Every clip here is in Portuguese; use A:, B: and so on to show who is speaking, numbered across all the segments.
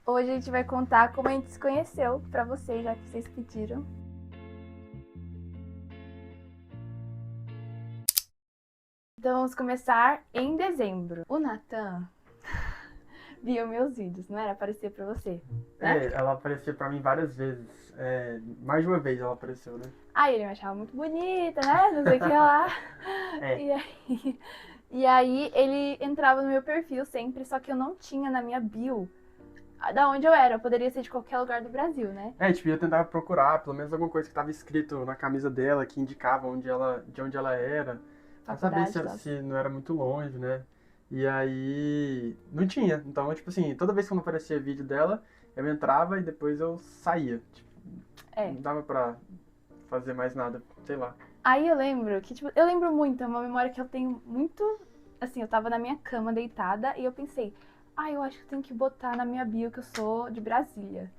A: Hoje a gente vai contar como a gente se conheceu pra vocês, já que vocês pediram. Então vamos começar em dezembro. O Natan viu meus vídeos, não era? Aparecer pra você, né?
B: Ela apareceu pra mim várias vezes. Mais de uma vez ela apareceu, né?
A: Aí ele me achava muito bonita, né? Não sei o que lá.
B: É,
A: E aí, e aí ele entrava no meu perfil sempre, só que eu não tinha na minha bio da onde eu era. Eu poderia ser de qualquer lugar do Brasil, né?
B: tipo, eu tentava procurar pelo menos alguma coisa que tava escrito na camisa dela, que indicava de onde ela era, pra saber
A: Faculdade e tal.
B: se não era muito longe, né? E aí, não tinha. Então, tipo assim, toda vez que eu não aparecia vídeo dela, eu entrava e depois eu saía. Tipo,
A: É.
B: não dava pra fazer mais nada, sei lá.
A: Aí eu lembro que, tipo, eu lembro muito, é uma memória que eu tenho muito. Assim, eu tava na minha cama deitada e eu pensei, eu acho que eu tenho que botar na minha bio que eu sou de Brasília.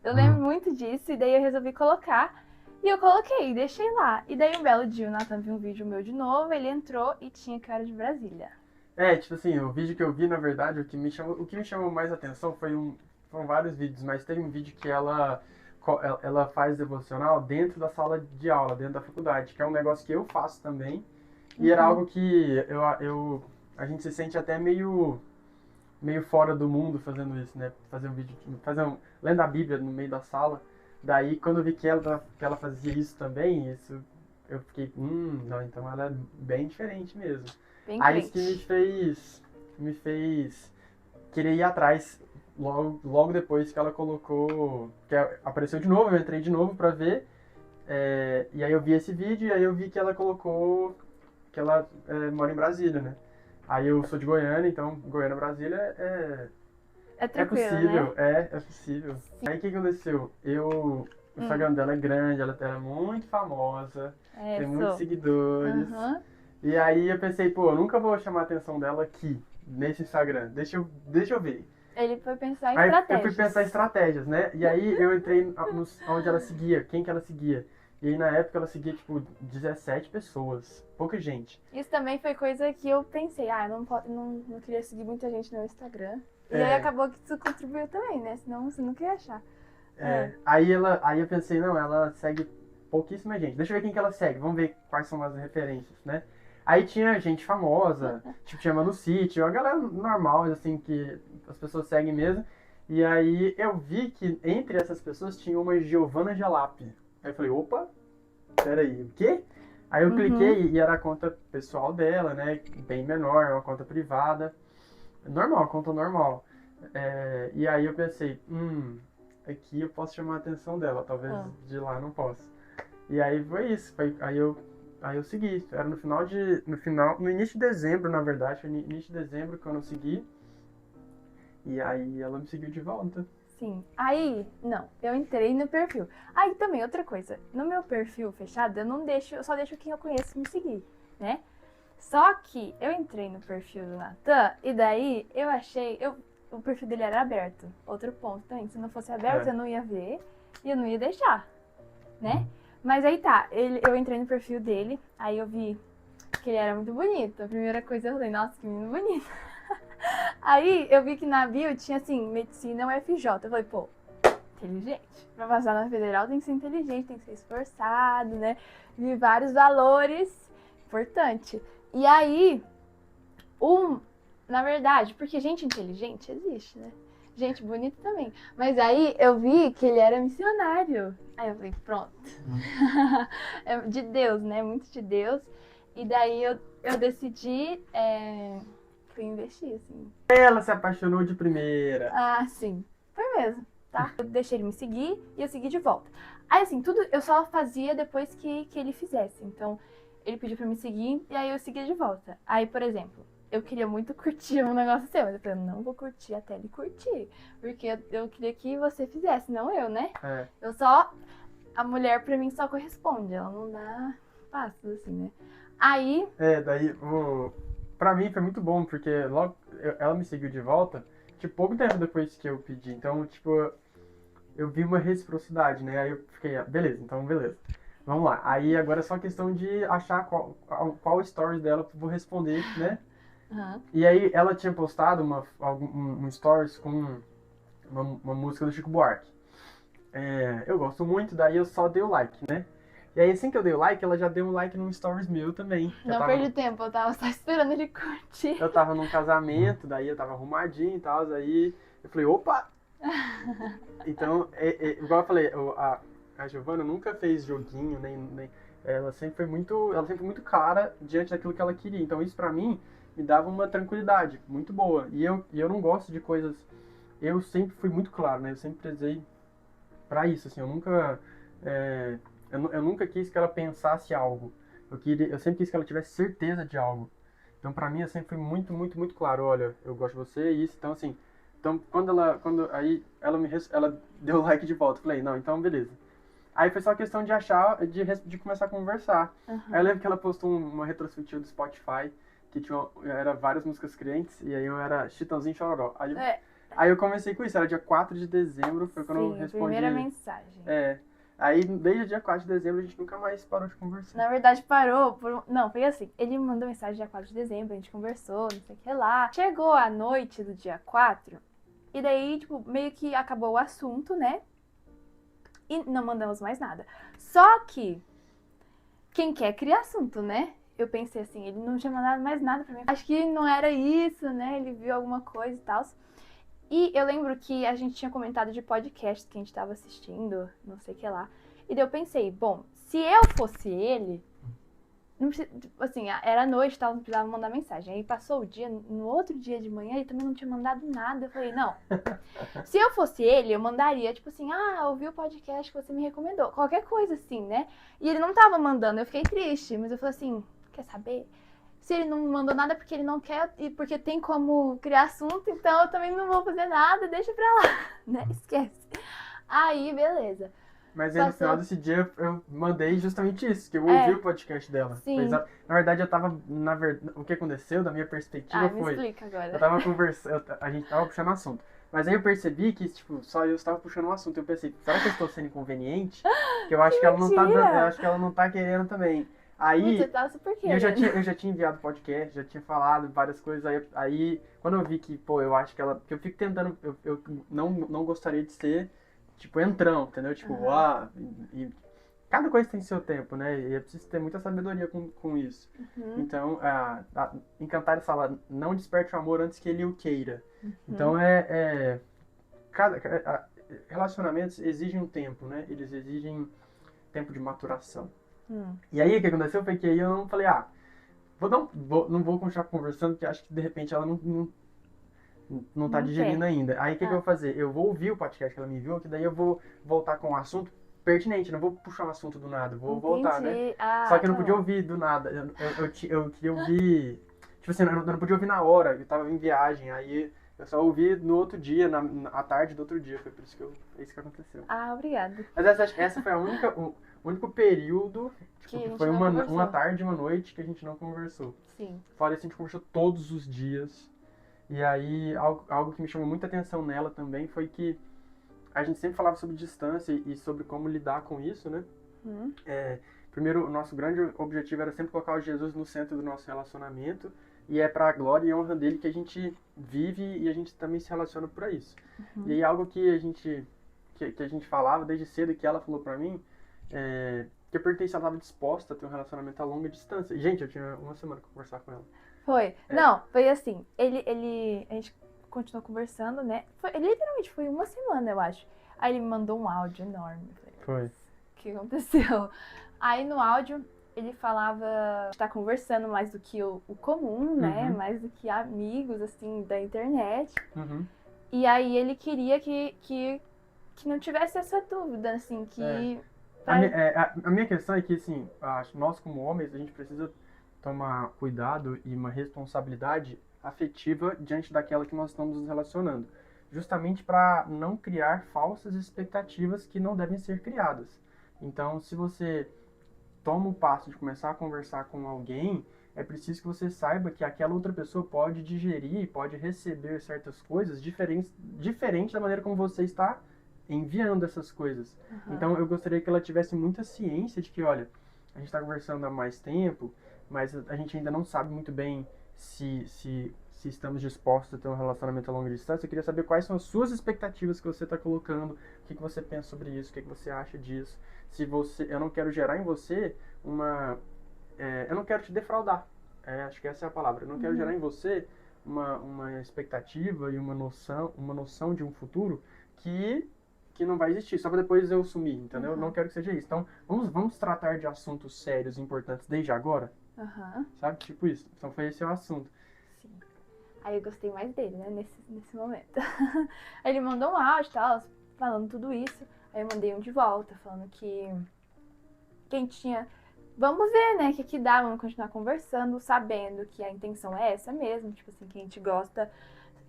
A: Eu lembro muito disso e daí eu resolvi colocar. E eu coloquei, deixei lá. E daí um belo dia o Nathan viu um vídeo meu de novo, ele entrou e tinha que eu era de Brasília.
B: Tipo assim, o vídeo que eu vi, na verdade, o que me chamou mais atenção foram vários vídeos, mas teve um vídeo que ela faz devocional dentro da sala de aula, dentro da faculdade, que é um negócio que eu faço também, e era
A: Uhum.
B: algo que a gente se sente até meio fora do mundo fazendo isso, né? Fazer um vídeo, lendo a Bíblia no meio da sala. Daí, quando eu vi que ela fazia isso também, eu fiquei, não, então ela é bem diferente mesmo.
A: Bem
B: Aí isso que
A: crente.
B: me fez querer ir atrás logo depois que ela colocou, apareceu de novo, eu entrei de novo pra ver, e aí eu vi esse vídeo e aí eu vi que ela colocou que ela mora em Brasília, né? Aí eu sou de Goiânia, então Goiânia, Brasília
A: É
B: é
A: tranquilo, né?
B: possível, é possível.
A: Sim.
B: Aí o que aconteceu? O
A: Hum.
B: Instagram dela é grande, ela é muito famosa,
A: É,
B: tem muitos
A: sou.
B: seguidores.
A: Aham.
B: E aí eu pensei, pô, eu nunca vou chamar a atenção dela aqui, nesse Instagram. Deixa eu ver.
A: Ele foi pensar em
B: Aí eu fui pensar em
A: estratégias.
B: estratégias, né? E aí eu entrei onde ela seguia, quem que ela seguia. E aí na época ela seguia, tipo, 17 pessoas. Pouca gente.
A: Isso também foi coisa que eu pensei, eu não queria seguir muita gente no Instagram. E aí
B: É,
A: acabou que isso contribuiu também, né? Senão você não queria achar. Ah,
B: Aí eu pensei, não, ela segue pouquíssima gente. Deixa eu ver quem que ela segue, vamos ver quais são as referências, né? Aí tinha gente famosa, tipo, tinha Manu City, uma galera normal, assim, que as pessoas seguem mesmo. E aí eu vi que entre essas pessoas tinha uma Giovanna Gelap. Aí eu falei, opa, peraí, o quê? Aí eu
A: uhum.
B: cliquei e era a conta pessoal dela, né? Bem menor, uma conta privada. Normal, conta normal. E aí eu pensei, aqui eu posso chamar a atenção dela, talvez
A: Ah.
B: de lá não possa. E aí foi isso, aí eu segui. Era no início de dezembro, na verdade, foi no início de dezembro que eu não segui. E aí ela me seguiu de volta.
A: Sim. Aí, não, eu entrei no perfil. Aí também, outra coisa, no meu perfil fechado, eu só deixo quem eu conheço me seguir, né? Só que eu entrei no perfil do Natan e daí o perfil dele era aberto. Outro ponto também, se não fosse aberto
B: É.
A: eu não ia ver e eu não ia deixar, né? Mas aí tá, eu entrei no perfil dele, aí eu vi que ele era muito bonito. A primeira coisa eu falei, nossa, que menino bonito. Aí eu vi que na bio tinha assim, medicina UFJ. Eu falei, pô, inteligente. Pra passar na federal tem que ser inteligente, tem que ser esforçado, né? Vi vários valores. Importante. E aí, na verdade, porque gente inteligente existe, né? Gente bonita também. Mas aí eu vi que ele era missionário. Aí eu falei, pronto. É de Deus, né? Muito de Deus. E daí eu decidi fui investir, assim.
B: Ela se apaixonou de primeira.
A: Ah, sim. Foi mesmo, tá? Eu deixei ele me seguir e eu segui de volta. Aí, assim, tudo eu só fazia depois que ele fizesse. Então, ele pediu pra me seguir e aí eu seguia de volta. Aí, por exemplo, eu queria muito curtir um negócio seu, mas eu falei, não vou curtir até ele curtir. Porque eu queria que você fizesse, não eu, né?
B: É,
A: Eu só. A mulher pra mim só corresponde, ela não dá passos, assim, né? Aí.
B: daí pra mim foi muito bom, porque logo ela me seguiu de volta, tipo, pouco tempo depois que eu pedi. Então, tipo, eu vi uma reciprocidade, né? Aí eu fiquei, beleza, então beleza. Vamos lá. Aí agora é só questão de achar qual stories dela eu vou responder, né?
A: Aham.
B: E aí ela tinha postado um stories com uma música do Chico Buarque. Eu gosto muito, daí eu só dei o like, né? E aí assim que eu dei o like, ela já deu um like num stories meu também.
A: Não perdi tempo, eu tava só esperando ele curtir.
B: Eu tava num casamento, daí eu tava arrumadinho e tal, aí eu falei, opa! Então, igual eu falei, a Giovana nunca fez joguinho, nem ela sempre foi muito clara diante daquilo que ela queria. Então isso pra mim me dava uma tranquilidade muito boa. E eu não gosto de coisas. Eu sempre fui muito claro, né? Eu sempre prezei pra isso, assim. Eu nunca quis que ela pensasse algo. Eu sempre quis que ela tivesse certeza de algo. Então pra mim eu sempre fui muito, muito, muito claro. Olha, eu gosto de você e isso. Então assim, ela deu like de volta. Eu falei, não, então beleza. Aí foi só questão de de começar a conversar.
A: Uhum.
B: Aí eu lembro que ela postou uma retrospectiva do Spotify, que era várias músicas crentes, e aí eu era Chitãozinho e Chororó. Aí eu comecei com isso, era dia 4 de dezembro, foi quando eu
A: Sim, a
B: respondi.
A: primeira mensagem.
B: Aí desde o dia 4 de dezembro a gente nunca mais parou de conversar.
A: Na verdade parou Não, foi assim, ele me mandou mensagem dia 4 de dezembro, a gente conversou, não sei o que lá. Chegou a noite do dia 4, e daí, tipo, meio que acabou o assunto, né? E não mandamos mais nada. Só que, quem quer cria assunto, né? Eu pensei assim, ele não tinha mandado mais nada pra mim. Acho que não era isso, né? Ele viu alguma coisa e tal. E eu lembro que a gente tinha comentado de podcast que a gente tava assistindo, não sei o que lá. E daí eu pensei, bom, se eu fosse ele, não precisa, assim, era noite e tal, não precisava mandar mensagem. Aí passou o dia, no outro dia de manhã, ele também não tinha mandado nada. Eu falei, não, se eu fosse ele, eu mandaria, tipo assim, ouvi o podcast que você me recomendou. Qualquer coisa assim, né? E ele não tava mandando, eu fiquei triste, mas eu falei assim, quer saber? Se ele não me mandou nada porque ele não quer e porque tem como criar assunto, então eu também não vou fazer nada, deixa pra lá, né? Esquece. Aí, beleza.
B: Mas aí no final desse dia eu mandei justamente isso, que eu ouvi o podcast dela.
A: Sim.
B: Na verdade eu tava, o que aconteceu da minha perspectiva
A: me explica agora.
B: Eu tava conversando, a gente tava puxando assunto. Mas aí eu percebi que, tipo, só eu estava puxando um assunto. Eu pensei, será que eu estou sendo inconveniente? Que eu acho que ela não tá dando, eu acho que ela não tá querendo também. Aí,
A: você tá super querendo.
B: eu já tinha enviado podcast, já tinha falado várias coisas. Aí quando eu vi que, pô, eu acho que ela. Porque eu fico tentando. Eu não gostaria de ser, tipo, entrão, entendeu? Tipo, e cada coisa tem seu tempo, né? E é preciso ter muita sabedoria com isso.
A: Uhum.
B: Então, em Cantares fala, não desperte o amor antes que ele o queira.
A: Uhum.
B: Então, relacionamentos exigem um tempo, né? Eles exigem tempo de maturação. E aí, o que aconteceu foi que aí eu não falei, não vou continuar conversando, porque acho que de repente ela não tá digerindo ainda. Aí, o que eu vou fazer? Eu vou ouvir o podcast que ela me enviou, que daí eu vou voltar com um assunto pertinente, não vou puxar um assunto do nada, vou voltar, né? Só que eu não podia ouvir do nada, eu queria ouvir, tipo assim, eu não podia ouvir na hora, eu tava em viagem, aí eu só ouvi no outro dia, à tarde do outro dia, foi por isso que isso que aconteceu.
A: Obrigada.
B: Mas essa foi o único período, tipo, que foi uma tarde e uma noite que a gente não conversou.
A: Sim.
B: Fora isso, a gente conversou todos os dias, e aí algo que me chamou muita atenção nela também foi que a gente sempre falava sobre distância e sobre como lidar com isso, né? Primeiro, o nosso grande objetivo era sempre colocar o Jesus no centro do nosso relacionamento. E é pra glória e honra dele que a gente vive e a gente também se relaciona por isso. E aí algo que a gente falava desde cedo, que ela falou pra mim, que eu perguntei se ela estava disposta a ter um relacionamento a longa distância. Gente, eu tinha uma semana pra conversar com ela.
A: Foi. Não, foi assim, a gente continuou conversando, né? Literalmente foi uma semana, eu acho. Aí ele me mandou um áudio enorme.
B: Foi.
A: O que aconteceu? Aí no áudio ele falava que tá conversando mais do que o comum, né? Mais do que amigos, assim, da internet. E aí ele queria que não tivesse essa dúvida, assim, que...
B: A minha questão é que, assim, nós como homens, a gente precisa tomar cuidado e uma responsabilidade afetiva diante daquela que nós estamos nos relacionando. Justamente para não criar falsas expectativas que não devem ser criadas. Então, se você toma o passo de começar a conversar com alguém, é preciso que você saiba que aquela outra pessoa pode digerir, pode receber certas coisas diferente da maneira como você está enviando essas coisas. Então, eu gostaria que ela tivesse muita ciência de que, olha, a gente está conversando há mais tempo, mas a gente ainda não sabe muito bem se se estamos dispostos a ter um relacionamento a longa distância, eu queria saber quais são as suas expectativas que você está colocando, o que você pensa sobre isso, o que você acha disso. Eu não quero gerar em você eu não quero te defraudar. Acho que essa é a palavra. Eu não quero gerar em você uma expectativa e uma noção de um futuro que não vai existir, só para depois eu sumir, entendeu? Eu não quero que seja isso. Então, vamos tratar de assuntos sérios e importantes desde agora? Sabe? Tipo isso. Então, foi esse o assunto.
A: Sim. Aí eu gostei mais dele, né? Nesse momento. Aí ele mandou um áudio e tal, falando tudo isso. Aí eu mandei um de volta, falando que a gente tinha... Vamos ver, né, que dá, vamos continuar conversando, sabendo que a intenção é essa mesmo, tipo assim, que a gente gosta,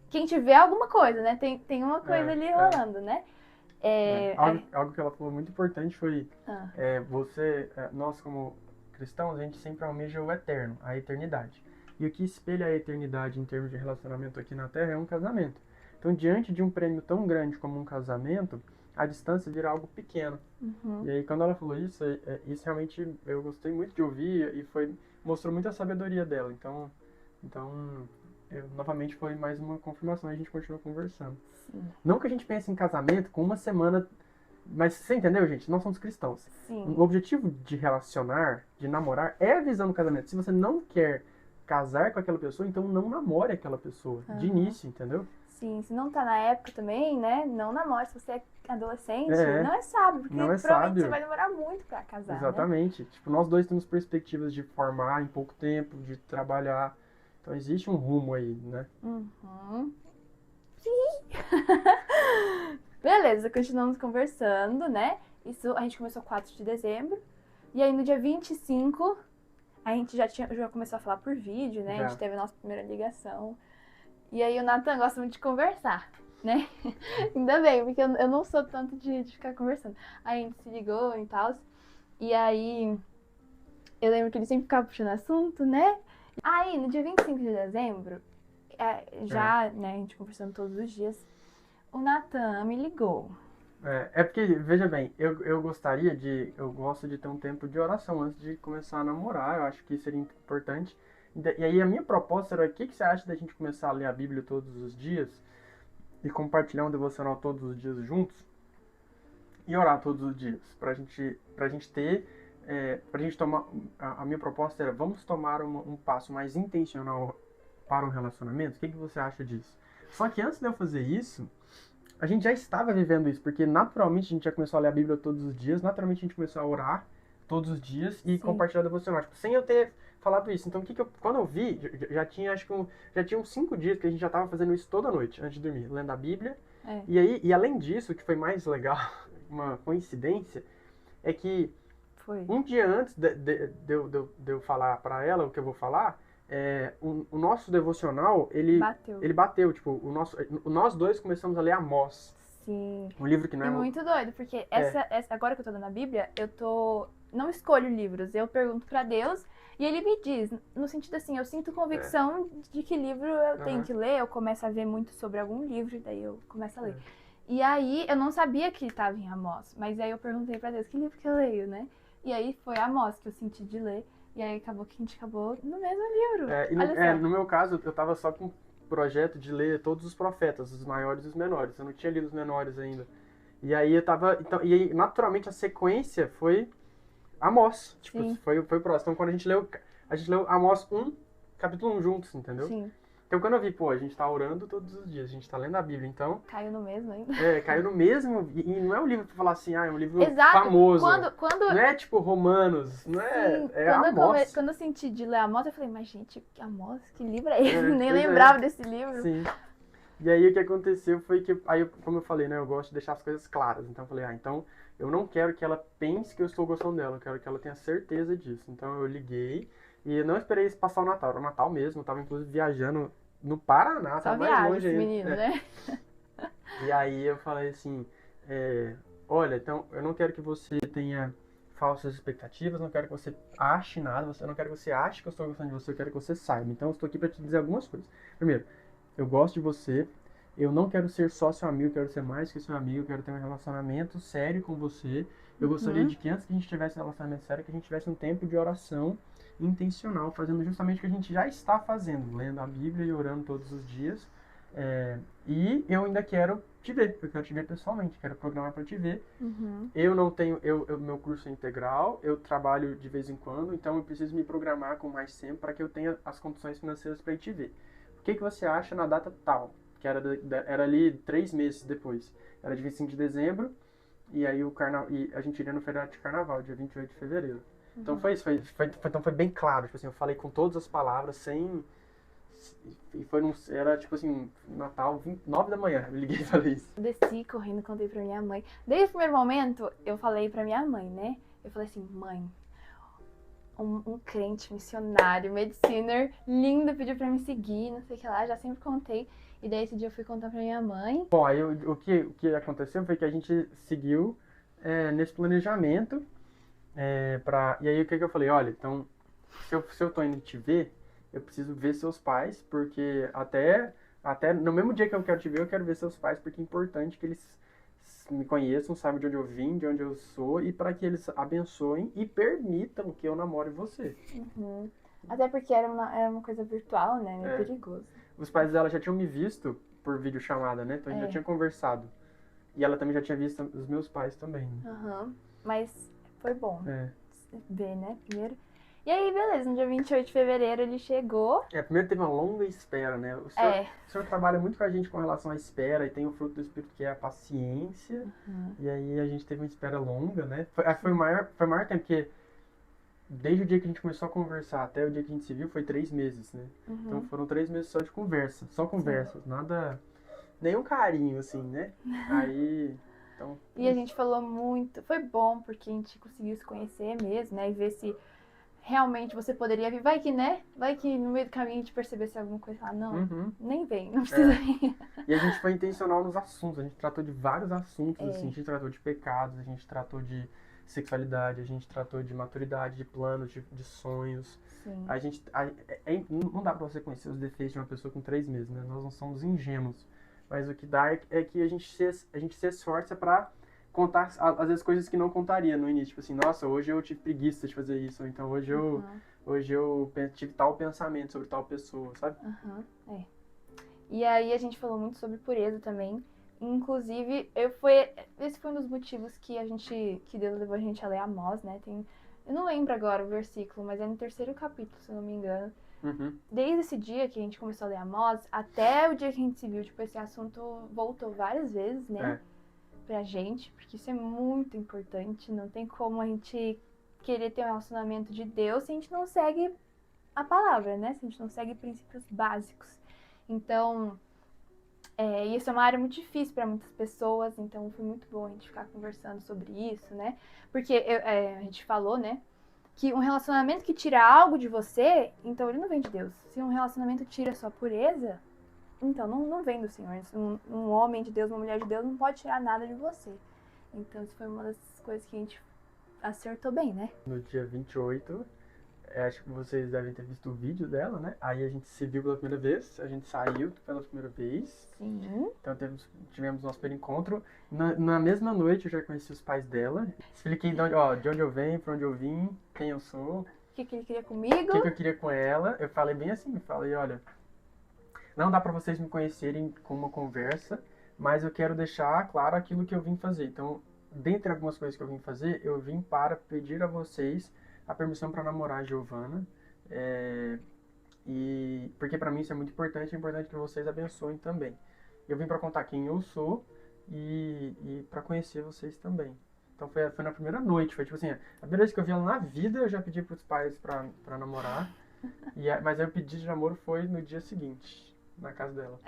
A: que a gente vê alguma coisa, né, tem uma coisa ali rolando, né.
B: Algo que ela falou muito importante foi, nós como cristãos, a gente sempre almeja o eterno, a eternidade. E o que espelha a eternidade em termos de relacionamento aqui na Terra é um casamento. Então, diante de um prêmio tão grande como um casamento, a distância vira algo pequeno. E aí, quando ela falou isso, isso realmente eu gostei muito de ouvir e mostrou muito a sabedoria dela. Então novamente foi mais uma confirmação e a gente continuou conversando.
A: Sim.
B: Não que a gente pense em casamento com uma semana, mas você entendeu, gente? Nós somos cristãos.
A: Sim.
B: O objetivo de relacionar, de namorar, é a visão do casamento. Se você não quer casar com aquela pessoa, então não namore aquela pessoa de início, entendeu?
A: Sim, se não tá na época também, né? Não namore. Se você é adolescente, não é sábio, porque
B: não é
A: provavelmente
B: sábio.
A: você vai demorar muito pra casar.
B: Exatamente.
A: Né?
B: Tipo, nós dois temos perspectivas de formar em pouco tempo, de trabalhar. Então existe um rumo aí, né?
A: Sim. Beleza, continuamos conversando, né? Isso a gente começou 4 de dezembro. E aí no dia 25, a gente já começou a falar por vídeo, né? A gente teve a nossa primeira ligação. E aí o Nathan gosta muito de conversar, né? Ainda bem, porque eu não sou tanto de ficar conversando. Aí a gente se ligou e tal. E aí eu lembro que ele sempre ficava puxando assunto, né? Aí no dia 25 de dezembro, né, a gente conversando todos os dias, o Nathan me ligou.
B: Porque, veja bem, eu gosto de ter um tempo de oração antes de começar a namorar, eu acho que seria importante. E aí a minha proposta era, o que você acha da gente começar a ler a Bíblia todos os dias e compartilhar um devocional todos os dias juntos e orar todos os dias, pra gente tomar, a minha proposta era, vamos tomar um passo mais intencional para um relacionamento? O que você acha disso? Só que antes de eu fazer isso, a gente já estava vivendo isso, porque naturalmente a gente já começou a ler a Bíblia todos os dias, naturalmente a gente começou a orar todos os dias e compartilhar devocional, tipo, sem eu ter falado isso. Então, quando eu vi, já tinha uns 5 dias que a gente já estava fazendo isso toda noite, antes de dormir, lendo a Bíblia. E além disso, o que foi mais legal, uma coincidência, é que um dia antes de eu falar para ela o que eu vou falar, o nosso devocional, ele bateu, tipo, nós dois começamos a ler Amós.
A: Sim.
B: Um livro que não é...
A: muito doido, porque agora que eu tô lendo a Bíblia, não escolho livros, eu pergunto pra Deus e ele me diz, no sentido assim, eu sinto convicção de que livro eu tenho que ler, eu começo a ver muito sobre algum livro e daí eu começo a ler. E aí, eu não sabia que estava em Amós, mas aí eu perguntei pra Deus, que livro que eu leio, né? E aí foi Amós que eu senti de ler, e aí acabou que a gente acabou no mesmo livro.
B: No meu caso, eu tava só com o projeto de ler todos os profetas, os maiores e os menores, eu não tinha lido os menores ainda. E aí eu tava, e aí, naturalmente a sequência foi Amós, tipo, foi o próximo. Então quando a gente leu Amós 1, capítulo 1 juntos, entendeu?
A: Sim.
B: Então quando eu vi, a gente tá orando todos os dias, a gente tá lendo a Bíblia, então...
A: Caiu no mesmo ainda.
B: Caiu no mesmo, e não é um livro pra falar assim, é um livro
A: Exato.
B: famoso.
A: Quando...
B: Não é tipo Romanos, não é...
A: Sim.
B: Amós.
A: Quando eu senti de ler Amós, eu falei, mas gente, Amós, que livro é esse? Nem lembrava desse livro.
B: Sim. E aí o que aconteceu foi que, como eu falei, né, eu gosto de deixar as coisas claras. Então eu falei, então eu não quero que ela pense que eu estou gostando dela, eu quero que ela tenha certeza disso. Então eu liguei e eu não esperei passar o Natal, era o Natal mesmo, eu tava inclusive viajando no Paraná,
A: só
B: tava mais longe ainda.
A: Menino, né?
B: E aí eu falei assim, olha, então eu não quero que você tenha falsas expectativas, não quero que você ache nada, eu não quero que você ache que eu estou gostando de você, eu quero que você saiba. Então eu estou aqui para te dizer algumas coisas. Primeiro, eu gosto de você, Eu não quero ser só seu amigo, eu quero ser mais que seu amigo, eu quero ter um relacionamento sério com você. Eu gostaria de que antes que a gente tivesse um relacionamento sério, que a gente tivesse um tempo de oração intencional, fazendo justamente o que a gente já está fazendo, lendo a Bíblia e orando todos os dias. E eu ainda quero te ver, eu quero te ver pessoalmente, quero programar para te ver. Eu não tenho, meu curso é integral, eu trabalho de vez em quando, então eu preciso me programar com mais tempo para que eu tenha as condições financeiras para ir te ver. O que você acha na data tal? Que era ali 3 meses depois. Era de 25 de dezembro, e aí e a gente iria no feriado de carnaval, dia 28 de fevereiro. Então foi isso, então foi bem claro, tipo assim, eu falei com todas as palavras, sem... E era tipo assim, Natal, 9 da manhã, eu liguei e falei isso.
A: Desci correndo, contei pra minha mãe. Desde o primeiro momento, eu falei pra minha mãe, né? Eu falei assim, mãe, um crente missionário, mediciner, lindo, pediu pra me seguir, não sei o que lá, já sempre contei. E daí esse dia eu fui contar pra minha mãe.
B: Bom, aí o que aconteceu foi que a gente seguiu nesse planejamento. E aí o que eu falei? Olha, então, se eu tô indo te ver, eu preciso ver seus pais, porque até no mesmo dia que eu quero te ver, eu quero ver seus pais, porque é importante que eles me conheçam, saibam de onde eu vim, de onde eu sou, e para que eles abençoem e permitam que eu namore você.
A: Até porque era uma coisa virtual, né? Meio perigoso.
B: Os pais dela já tinham me visto por videochamada, né? Então a gente já tinha conversado. E ela também já tinha visto os meus pais também.
A: Mas foi bom ver, né? Primeiro. E aí, beleza, no dia 28 de fevereiro ele chegou.
B: Primeiro teve uma longa espera, né? O senhor trabalha muito com a gente com relação à espera e tem o fruto do Espírito que é a paciência. E aí a gente teve uma espera longa, né? Foi o maior tempo, porque desde o dia que a gente começou a conversar até o dia que a gente se viu foi 3 meses, né? Então foram 3 meses só de conversa, só conversas, nada, nenhum carinho, assim, né? Aí, então...
A: E a gente falou muito, foi bom porque a gente conseguiu se conhecer mesmo, né? E ver se realmente você poderia vir. Vai que, né? Vai que no meio do caminho a gente percebesse alguma coisa lá. Não, nem vem, não precisa vir.
B: E a gente foi intencional nos assuntos, a gente tratou de vários assuntos, assim, a gente tratou de pecados, a gente tratou de sexualidade, a gente tratou de maturidade, de planos, de sonhos.
A: Sim.
B: Não dá pra você conhecer os defeitos de uma pessoa com 3 meses, né? Nós não somos ingênuos. Mas o que dá é que a gente se esforça pra contar, às vezes, coisas que não contaria no início. Tipo assim, nossa, hoje eu tive preguiça de fazer isso. Ou então, hoje eu tive tal pensamento sobre tal pessoa, sabe?
A: E aí a gente falou muito sobre pureza também. Inclusive, esse foi um dos motivos que Deus levou a gente a ler Amós, né? Eu não lembro agora o versículo, mas é no 3º capítulo, se eu não me engano. Desde esse dia que a gente começou a ler Amós, até o dia que a gente se viu, tipo, esse assunto voltou várias vezes, né? Pra gente, porque isso é muito importante. Não tem como a gente querer ter um relacionamento de Deus se a gente não segue a palavra, né? Se a gente não segue princípios básicos. Então, isso é uma área muito difícil para muitas pessoas, então foi muito bom a gente ficar conversando sobre isso, né? Porque a gente falou, né, que um relacionamento que tira algo de você, então ele não vem de Deus. Se um relacionamento tira a sua pureza, então não vem do Senhor. Um homem de Deus, uma mulher de Deus não pode tirar nada de você. Então isso foi uma das coisas que a gente acertou bem, né?
B: No dia 28, acho que vocês devem ter visto o vídeo dela, né? Aí a gente se viu pela primeira vez, a gente saiu pela primeira vez.
A: Sim.
B: Então tivemos nosso primeiro encontro. Na mesma noite eu já conheci os pais dela. Expliquei de onde eu venho, pra onde eu vim, quem eu sou.
A: O que ele queria comigo.
B: O que eu queria com ela. Eu falei bem assim, falei, olha, não dá pra vocês me conhecerem com uma conversa, mas eu quero deixar claro aquilo que eu vim fazer. Então, dentre algumas coisas que eu vim fazer, eu vim para pedir a vocês a permissão para namorar a Giovana. E porque para mim isso é muito importante, é importante que vocês abençoem também. Eu vim para contar quem eu sou e para conhecer vocês também. Então foi na primeira noite, foi tipo assim, a primeira vez que eu vi ela na vida, eu já pedi pros pais para namorar. Mas aí o pedido de namoro foi no dia seguinte, na casa dela.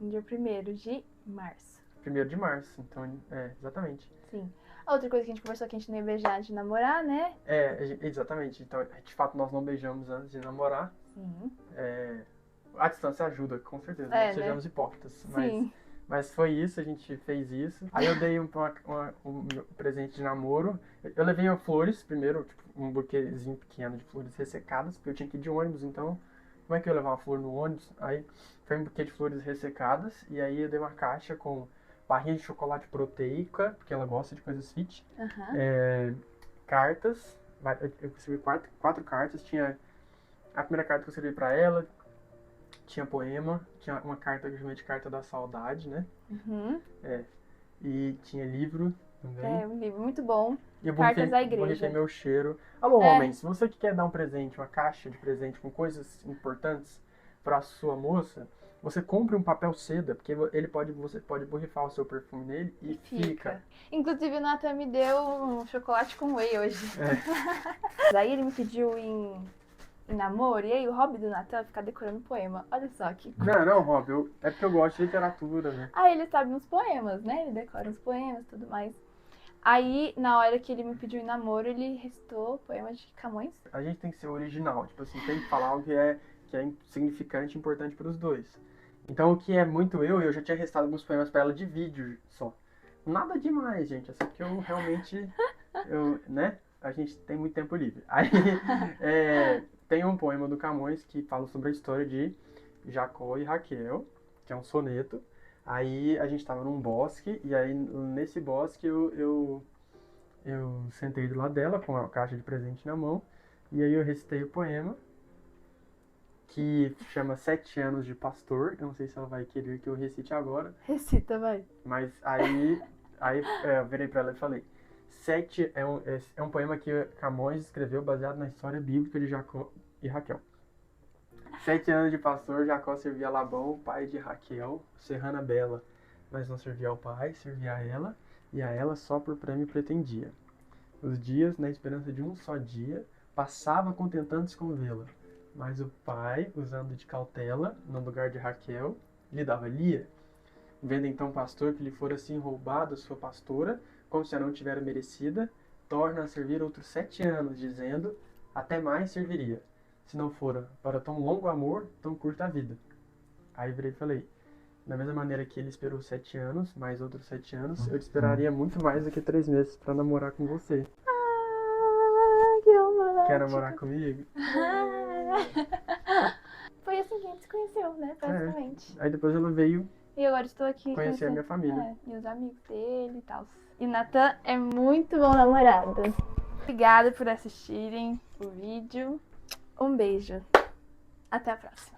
A: No dia 1º de março.
B: 1º de março, então, exatamente.
A: Sim. A outra coisa que a gente conversou é que a gente não ia beijar antes de namorar, né?
B: Exatamente. Então, de fato, nós não beijamos antes de namorar.
A: Sim.
B: A distância ajuda, com certeza. Não sejamos hipócritas.
A: Sim.
B: Mas foi isso, a gente fez isso. Aí eu dei um presente de namoro. Eu levei flores primeiro, tipo, um buquezinho pequeno de flores ressecadas, porque eu tinha que ir de ônibus, então como é que eu ia levar uma flor no ônibus? Aí foi um buquê de flores ressecadas, e aí eu dei uma caixa com barrinha de chocolate proteica, porque ela gosta de coisas fit,
A: Aham.
B: cartas, eu recebi quatro cartas, tinha a primeira carta que eu escrevi pra ela, tinha poema, tinha uma carta que eu chamei de Carta da Saudade, né?
A: Uhum.
B: E tinha livro também.
A: É um livro muito bom.
B: E eu
A: Cartas da
B: borrifei
A: Igreja.
B: meu cheiro. Alô,
A: É.
B: homens, você que quer dar um presente, uma caixa de presente com coisas importantes pra sua moça, você compre um papel seda, porque você pode borrifar o seu perfume nele e fica.
A: Inclusive, o Nathan me deu um chocolate com whey hoje. Daí ele me pediu em namoro, e aí o hobby do Nathan é ficar decorando poema. Olha só que...
B: Não, Rob, é porque eu gosto de literatura, né?
A: Aí ele sabe uns poemas, né? Ele decora uns poemas e tudo mais. Aí, na hora que ele me pediu em namoro, ele recitou poemas de Camões.
B: A gente tem que ser original, tipo assim, tem que falar algo que é significante e importante para os dois. Então, o que é muito eu já tinha recitado alguns poemas para ela de vídeo só. Nada demais, gente, é só porque eu realmente, né? A gente tem muito tempo livre. Aí, tem um poema do Camões que fala sobre a história de Jacó e Raquel, que é um soneto. Aí a gente tava num bosque, e aí nesse bosque eu sentei do lado dela com a caixa de presente na mão, e aí eu recitei o poema, que chama 7 anos de Pastor. Eu não sei se ela vai querer que eu recite agora,
A: Recita, vai.
B: mas aí eu virei pra ela e falei: Sete é um poema que Camões escreveu baseado na história bíblica de Jacó e Raquel. 7 anos de pastor, Jacó servia a Labão, pai de Raquel, serrana bela, mas não servia ao pai, servia a ela, e a ela só por prêmio pretendia. Os dias, na esperança de um só dia, passava contentando-se com vê-la, mas o pai, usando de cautela, no lugar de Raquel, lhe dava Lia. Vendo então o pastor que lhe fora assim roubado sua pastora, como se a não tivera merecida, torna a servir outros 7 anos, dizendo, até mais serviria, se não fora para tão longo amor, tão curta a vida. Aí virei e falei, da mesma maneira que ele esperou 7 anos, mais outros 7 anos, eu te esperaria muito mais do que 3 meses para namorar com você.
A: Ah, que romântico.
B: Quer namorar comigo?
A: Foi assim que a gente se conheceu, né? Basicamente.
B: Aí depois ela veio
A: E agora estou aqui
B: conhecer a minha família.
A: e os amigos dele e tal. E o Nathan é muito bom namorado. Obrigada por assistirem o vídeo. Um beijo. Até a próxima.